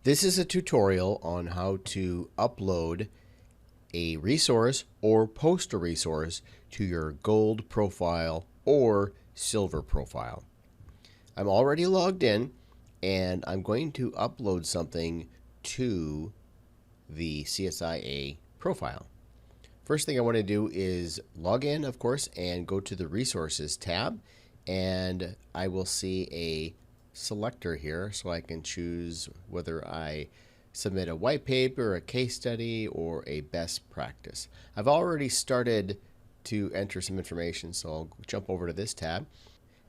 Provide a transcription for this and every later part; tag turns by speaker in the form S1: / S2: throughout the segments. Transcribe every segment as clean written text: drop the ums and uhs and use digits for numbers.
S1: This is a tutorial on how to upload a resource or post a resource to your gold profile or silver profile. I'm already logged in and I'm going to upload something to the CSIA profile. First thing I want to do is log in, of course, and go to the Resources tab, and I will see a selector here so I can choose whether I submit a white paper, a case study, or a best practice. I've already started to enter some information, so I'll jump over to this tab,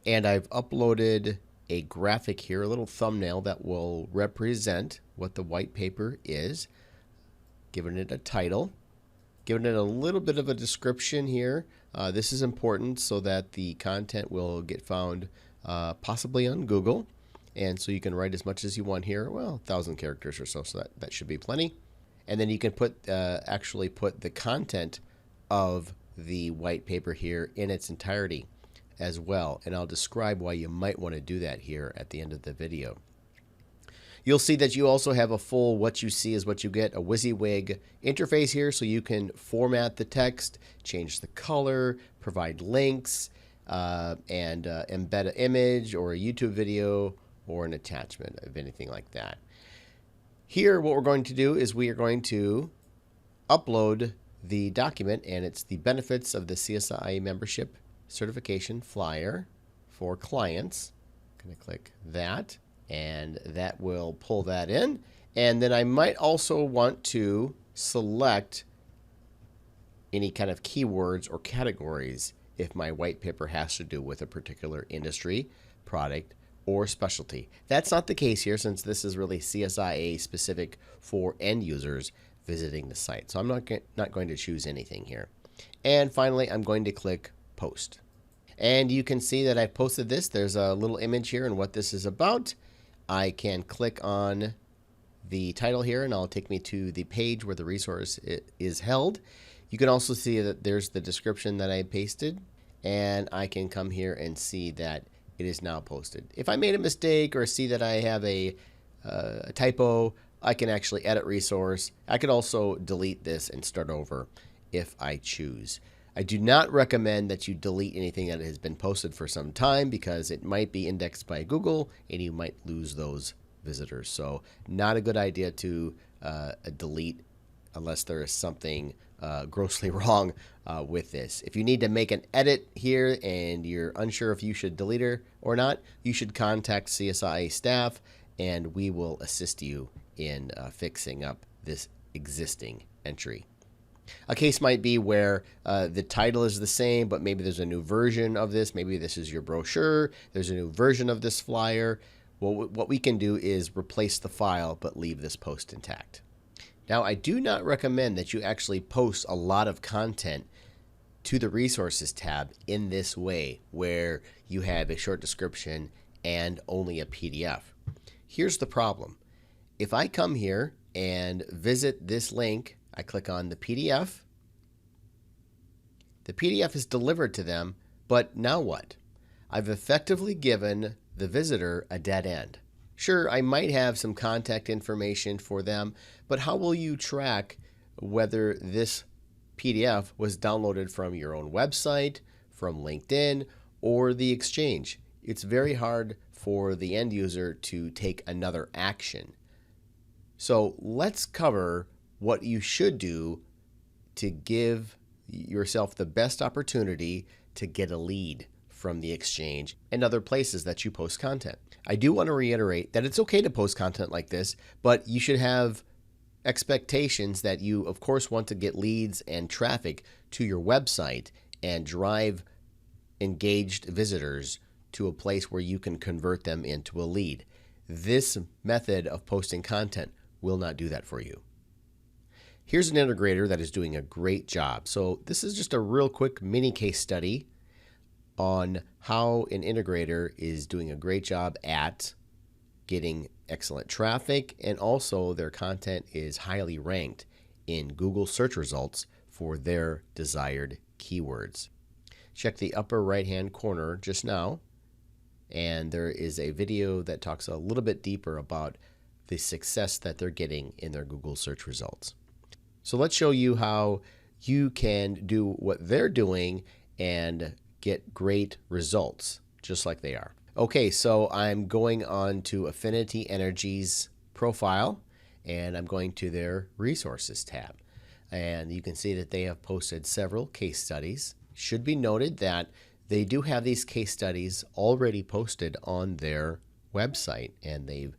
S1: and I've uploaded a graphic here, a little thumbnail that will represent what the white paper is, giving it a title, giving it a little bit of a description here. This is important so that the content will get found possibly on Google. And so you can write as much as you want here. Well, 1,000 characters or so, so that should be plenty. And then you can actually put the content of the white paper here in its entirety as well. And I'll describe why you might want to do that here at the end of the video. You'll see that you also have a full what you see is what you get, a WYSIWYG interface here, so you can format the text, change the color, provide links, and embed an image or a YouTube video or an attachment of anything like that. Here, what we're going to do is we are going to upload the document, and it's the benefits of the CSIA membership certification flyer for clients. I'm going to click that, and that will pull that in. And then I might also want to select any kind of keywords or categories if my white paper has to do with a particular industry, product, or specialty. That's not the case here, since this is really CSIA specific for end users visiting the site. So I'm not going to choose anything here. And finally, I'm going to click Post. And you can see that I posted this. There's a little image here and what this is about. I can click on the title here, and it'll take me to the page where the resource is held. You can also see that there's the description that I pasted, and I can come here and see that it is now posted. If I made a mistake or see that I have a typo, I can actually edit resource. I could also delete this and start over if I choose. I do not recommend that you delete anything that has been posted for some time, because it might be indexed by Google and you might lose those visitors. So not a good idea to delete unless there is something grossly wrong with this. If you need to make an edit here and you're unsure if you should delete her or not, you should contact CSIA staff and we will assist you in fixing up this existing entry. A case might be where the title is the same, but maybe there's a new version of this. Maybe this is your brochure. There's a new version of this flyer. Well, what we can do is replace the file, but leave this post intact. Now, I do not recommend that you actually post a lot of content to the Resources tab in this way, where you have a short description and only a PDF. Here's the problem. If I come here and visit this link, I click on the PDF is delivered to them, but now what? I've effectively given the visitor a dead end. Sure, I might have some contact information for them, but how will you track whether this PDF was downloaded from your own website, from LinkedIn, or the Exchange? It's very hard for the end user to take another action. So let's cover what you should do to give yourself the best opportunity to get a lead from the Exchange and other places that you post content. I do want to reiterate that it's okay to post content like this, but you should have expectations that you, of course, want to get leads and traffic to your website and drive engaged visitors to a place where you can convert them into a lead. This method of posting content will not do that for you. Here's an integrator that is doing a great job. So this is just a real quick mini case study on how an integrator is doing a great job at getting excellent traffic, and also their content is highly ranked in Google search results for their desired keywords. Check the upper right-hand corner just now, and there is a video that talks a little bit deeper about the success that they're getting in their Google search results. So let's show you how you can do what they're doing and get great results just like they are. Okay, so I'm going on to Affinity Energy's profile, and I'm going to their resources tab. And you can see that they have posted several case studies. Should be noted that they do have these case studies already posted on their website, and they've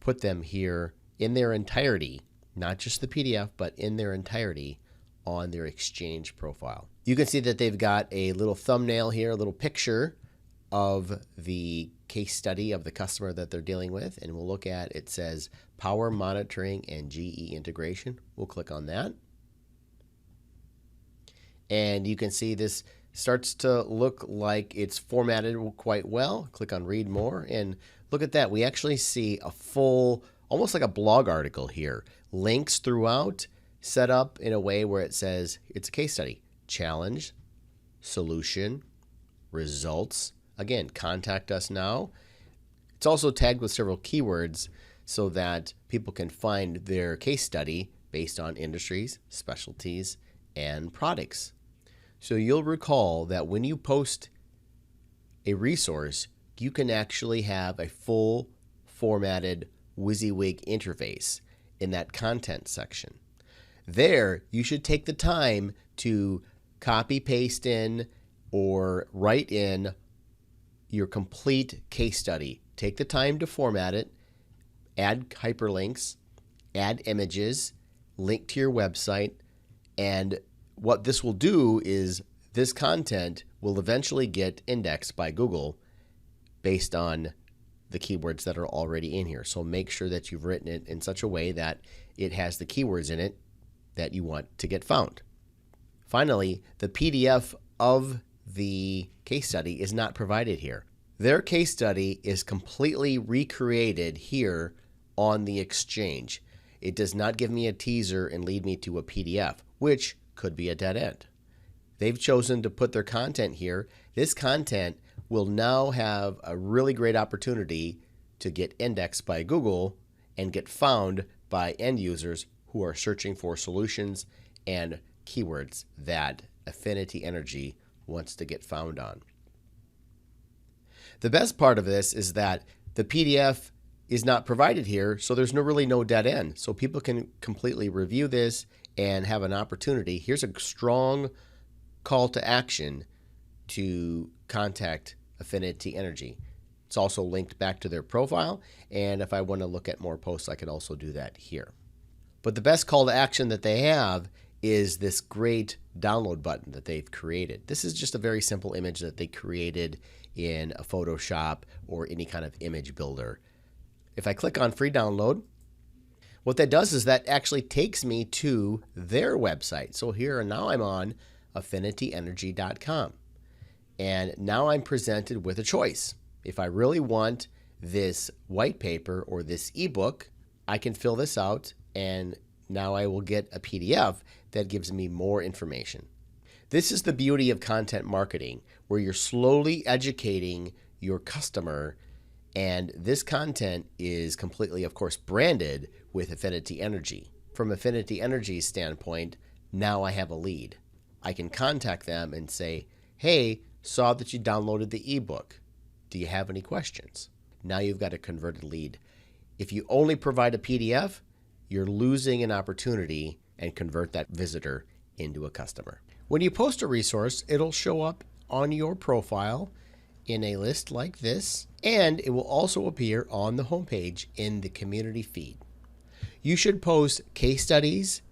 S1: put them here in their entirety, not just the PDF, but in their entirety on their Exchange profile. You can see that they've got a little thumbnail here, a little picture of the case study of the customer that they're dealing with, and we'll look at, it says power monitoring and GE integration. We'll click on that. And you can see this starts to look like it's formatted quite well. Click on read more, and look at that. We actually see a full, almost like a blog article here. Links throughout, set up in a way where it says it's a case study. Challenge, solution, results. Again, contact us now. It's also tagged with several keywords so that people can find their case study based on industries, specialties, and products. So you'll recall that when you post a resource, you can actually have a full formatted WYSIWYG interface in that content section. There, you should take the time to copy, paste in, or write in your complete case study. Take the time to format it, add hyperlinks, add images, link to your website, and what this will do is this content will eventually get indexed by Google based on the keywords that are already in here. So make sure that you've written it in such a way that it has the keywords in it that you want to get found. Finally, the PDF of the case study is not provided here. Their case study is completely recreated here on the Exchange. It does not give me a teaser and lead me to a PDF, which could be a dead end. They've chosen to put their content here. This content will now have a really great opportunity to get indexed by Google and get found by end users who are searching for solutions and keywords that Affinity Energy wants to get found on. The best part of this is that the PDF is not provided here, so there's really no dead end. So people can completely review this and have an opportunity. Here's a strong call to action to contact Affinity Energy. It's also linked back to their profile, and if I want to look at more posts, I can also do that here. But the best call to action that they have is this great download button that they've created. This is just a very simple image that they created in a Photoshop or any kind of image builder. If I click on free download, what that does is that actually takes me to their website. So here now I'm on affinityenergy.com. And now I'm presented with a choice. If I really want this white paper or this ebook, I can fill this out, and now I will get a PDF that gives me more information. This is the beauty of content marketing, where you're slowly educating your customer, and this content is completely, of course, branded with Affinity Energy. From Affinity Energy's standpoint, now I have a lead. I can contact them and say, hey, saw that you downloaded the ebook. Do you have any questions? Now you've got a converted lead. If you only provide a PDF, you're losing an opportunity and convert that visitor into a customer. When you post a resource, it'll show up on your profile in a list like this, and it will also appear on the homepage in the community feed. You should post case studies,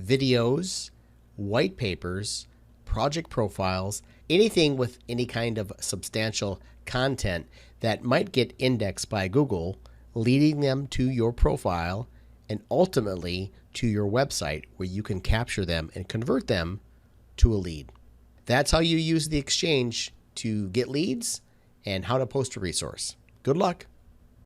S1: videos, white papers, project profiles, anything with any kind of substantial content that might get indexed by Google, leading them to your profile and ultimately to your website, where you can capture them and convert them to a lead. That's how you use the Exchange to get leads and how to post a resource. Good luck.